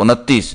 29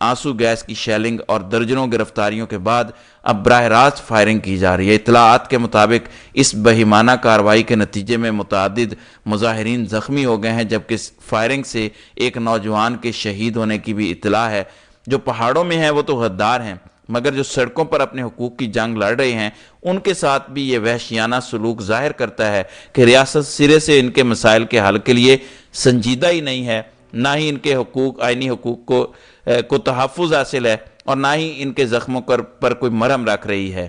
آنسو گیس کی شیلنگ اور درجنوں گرفتاریوں کے بعد اب براہ راست فائرنگ کی جا رہی ہے۔ اطلاعات کے مطابق اس بہیمانہ کارروائی کے نتیجے میں متعدد مظاہرین زخمی ہو گئے ہیں، جبکہ فائرنگ سے ایک نوجوان کے شہید ہونے کی بھی اطلاع ہے۔ جو پہاڑوں میں ہیں وہ تو غدار ہیں، مگر جو سڑکوں پر اپنے حقوق کی جنگ لڑ رہے ہیں ان کے ساتھ بھی یہ وحشیانہ سلوک ظاہر کرتا ہے کہ ریاست سرے سے ان کے مسائل کے حل کے لیے سنجیدہ ہی نہیں ہے، نہ ہی ان کے حقوق، آئینی حقوق کو تحفظ حاصل ہے، اور نہ ہی ان کے زخموں پر کوئی مرہم رکھ رہی ہے۔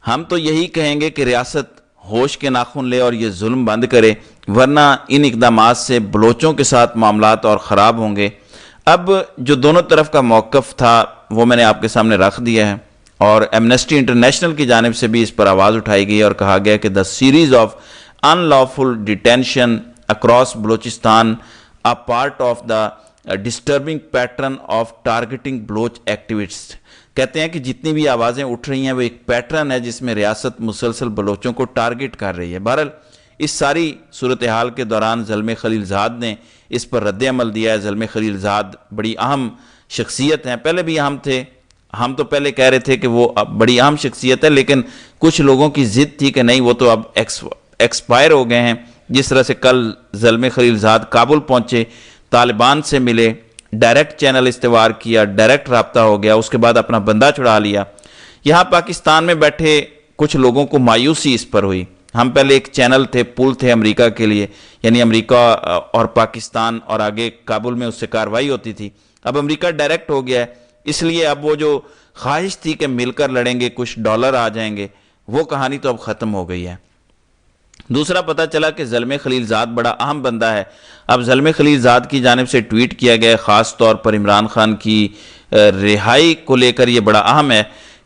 ہم تو یہی کہیں گے کہ ریاست ہوش کے ناخن لے اور یہ ظلم بند کرے، ورنہ ان اقدامات سے بلوچوں کے ساتھ معاملات اور خراب ہوں گے۔ اب جو دونوں طرف کا موقف تھا وہ میں نے آپ کے سامنے رکھ دیا ہے، اور ایمنسٹی انٹرنیشنل کی جانب سے بھی اس پر آواز اٹھائی گئی اور کہا گیا کہ the series of in lawful detention across Balochistan a part of the disturbing pattern of targeting Baloch activist. کہتے ہیں کہ جتنی بھی آوازیں اٹھ رہی ہیں وہ ایک پیٹرن ہے جس میں ریاست مسلسل بلوچوں کو ٹارگٹ کر رہی ہے۔ بہرحال اس ساری صورتحال کے دوران زلمے خلیل زاد نے اس پر رد عمل دیا ہے۔ زلمے خلیل زاد بڑی اہم شخصیت ہیں، پہلے بھی اہم تھے، ہم تو پہلے کہہ رہے تھے کہ وہ بڑی اہم شخصیت ہے، لیکن کچھ لوگوں کی ضد تھی کہ نہیں وہ تو اب ایکسپائر ہو گئے ہیں۔ جس طرح سے کل زلمے خلیل زاد کابل پہنچے، طالبان سے ملے، ڈائریکٹ چینل استوار کیا، ڈائریکٹ رابطہ ہو گیا، اس کے بعد اپنا بندہ چھڑا لیا۔ یہاں پاکستان میں بیٹھے کچھ لوگوں کو مایوسی اس پر ہوئی۔ ہم پہلے ایک چینل تھے، پل تھے امریکہ کے لیے، یعنی امریکہ اور پاکستان، اور آگے کابل میں اس سے کارروائی ہوتی تھی۔ اب امریکہ ڈائریکٹ ہو گیا ہے، اس لیے اب وہ جو خواہش تھی کہ مل کر لڑیں گے، کچھ ڈالر آ جائیں گے، وہ کہانی تو اب ختم ہو گئی ہے۔ دوسرا پتہ چلا کہ زلمے خلیل زاد بڑا اہم بندہ ہے۔ اب زلمے خلیل زاد کی جانب سے ٹویٹ کیا گیا، خاص طور پر عمران خان کی رہائی کو لے کر یہ بڑا اہم ہے۔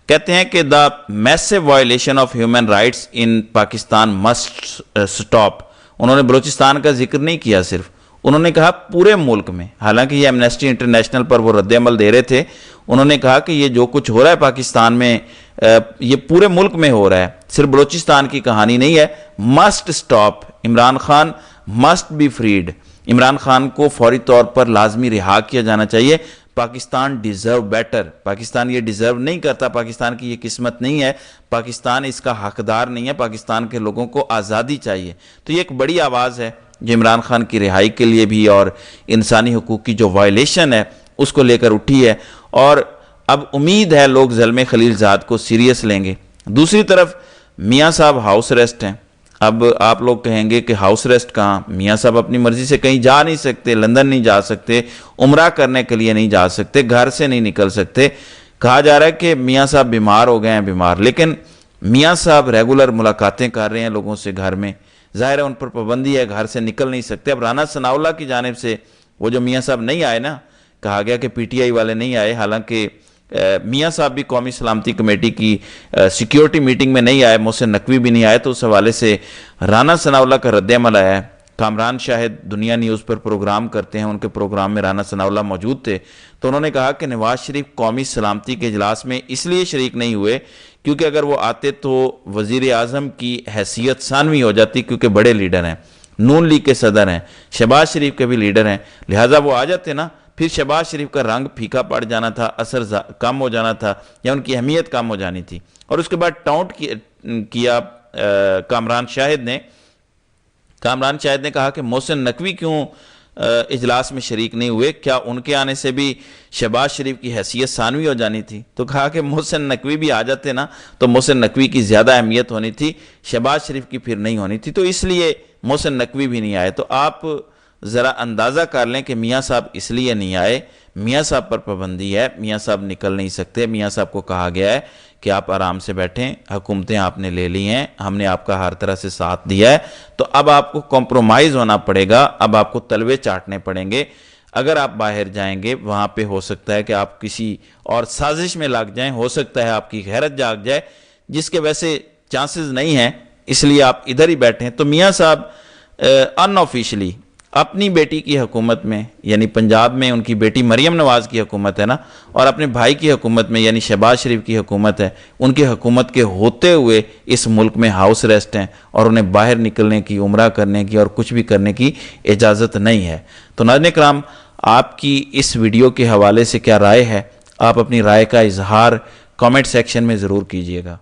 کہتے ہیں کہ the massive violation of human rights in Pakistan must stop. انہوں نے بلوچستان کا ذکر نہیں کیا، صرف انہوں نے کہا پورے ملک میں، حالانکہ یہ ایمنسٹی انٹرنیشنل پر وہ رد عمل دے رہے تھے۔ انہوں نے کہا کہ یہ جو کچھ ہو رہا ہے پاکستان میں، یہ پورے ملک میں ہو رہا ہے، صرف بلوچستان کی کہانی نہیں ہے۔ Must stop, Imran Khan must be freed. Imran Khan کو فوری طور پر لازمی رہا کیا جانا چاہیے۔ پاکستان ڈیزرو بیٹر، پاکستان یہ ڈیزرو نہیں کرتا، پاکستان کی یہ قسمت نہیں ہے، پاکستان اس کا حقدار نہیں ہے، پاکستان کے لوگوں کو آزادی چاہیے۔ تو یہ ایک بڑی آواز ہے جو عمران خان کی رہائی کے لیے بھی اور انسانی حقوق کی جو وائلیشن ہے اس کو لے کر اٹھی ہے، اور اب امید ہے لوگ زلمے خلیل زاد کو سیریس لیں گے۔ دوسری طرف میاں صاحب ہاؤس ریسٹ ہیں۔ اب آپ لوگ کہیں گے کہ ہاؤس ریسٹ کہاں؟ میاں صاحب اپنی مرضی سے کہیں جا نہیں سکتے، لندن نہیں جا سکتے، عمرہ کرنے کے لیے نہیں جا سکتے، گھر سے نہیں نکل سکتے۔ کہا جا رہا ہے کہ میاں صاحب بیمار ہو گئے ہیں، بیمار، لیکن میاں صاحب ریگولر ملاقاتیں کر رہے ہیں لوگوں سے گھر میں، ظاہر ہے ان پر پابندی ہے، گھر سے نکل نہیں سکتے۔ اب رانا ثناءاللہ کی جانب سے وہ جو میاں صاحب نہیں آئے نا، کہا گیا کہ پی ٹی آئی والے نہیں آئے، حالانکہ میاں صاحب بھی قومی سلامتی کمیٹی کی سیکیورٹی میٹنگ میں نہیں آئے، محسن نقوی بھی نہیں آئے، تو اس حوالے سے رانا ثناءاللہ کا رد عمل آیا ہے۔ کامران شاہد دنیا نیوز پر پروگرام کرتے ہیں، ان کے پروگرام میں رانا ثناءاللہ موجود تھے، تو انہوں نے کہا کہ نواز شریف قومی سلامتی کے اجلاس میں اس لیے شریک نہیں ہوئے کیونکہ اگر وہ آتے تو وزیر اعظم کی حیثیت ثانوی ہو جاتی، کیونکہ بڑے لیڈر ہیں، نون لیگ کے صدر ہیں، شہباز شریف کے بھی لیڈر ہیں، لہٰذا وہ آ جاتے نا، پھر شہباز شریف کا رنگ پھیکا پڑ جانا تھا، اثر کم ہو جانا تھا، یا ان کی اہمیت کم ہو جانی تھی۔ اور اس کے بعد ٹاؤنٹ کیا کامران شاہد نے کہا کہ محسن نقوی کیوں اجلاس میں شریک نہیں ہوئے، کیا ان کے آنے سے بھی شہباز شریف کی حیثیت ثانوی ہو جانی تھی؟ تو کہا کہ محسن نقوی بھی آ جاتے نا تو محسن نقوی کی زیادہ اہمیت ہونی تھی، شہباز شریف کی پھر نہیں ہونی تھی، تو اس لیے محسن نقوی بھی نہیں آئے۔ تو آپ ذرا اندازہ کر لیں کہ میاں صاحب اس لیے نہیں آئے، میاں صاحب پر پابندی ہے، میاں صاحب نکل نہیں سکتے، میاں صاحب کو کہا گیا ہے کہ آپ آرام سے بیٹھیں، حکومتیں آپ نے لے لی ہیں، ہم نے آپ کا ہر طرح سے ساتھ دیا ہے، تو اب آپ کو کمپرومائز ہونا پڑے گا، اب آپ کو تلوے چاٹنے پڑیں گے۔ اگر آپ باہر جائیں گے وہاں پہ ہو سکتا ہے کہ آپ کسی اور سازش میں لگ جائیں، ہو سکتا ہے آپ کی غیرت جاگ جائے، جس کے ویسے چانسز نہیں ہیں، اس لیے آپ ادھر ہی بیٹھیں۔ تو میاں صاحب ان آفیشلی اپنی بیٹی کی حکومت میں، یعنی پنجاب میں ان کی بیٹی مریم نواز کی حکومت ہے نا، اور اپنے بھائی کی حکومت میں یعنی شہباز شریف کی حکومت ہے، ان کی حکومت کے ہوتے ہوئے اس ملک میں ہاؤس ریسٹ ہیں، اور انہیں باہر نکلنے کی، عمرہ کرنے کی اور کچھ بھی کرنے کی اجازت نہیں ہے۔ تو ناظرین کرام، آپ کی اس ویڈیو کے حوالے سے کیا رائے ہے؟ آپ اپنی رائے کا اظہار کامنٹ سیکشن میں ضرور کیجیے گا۔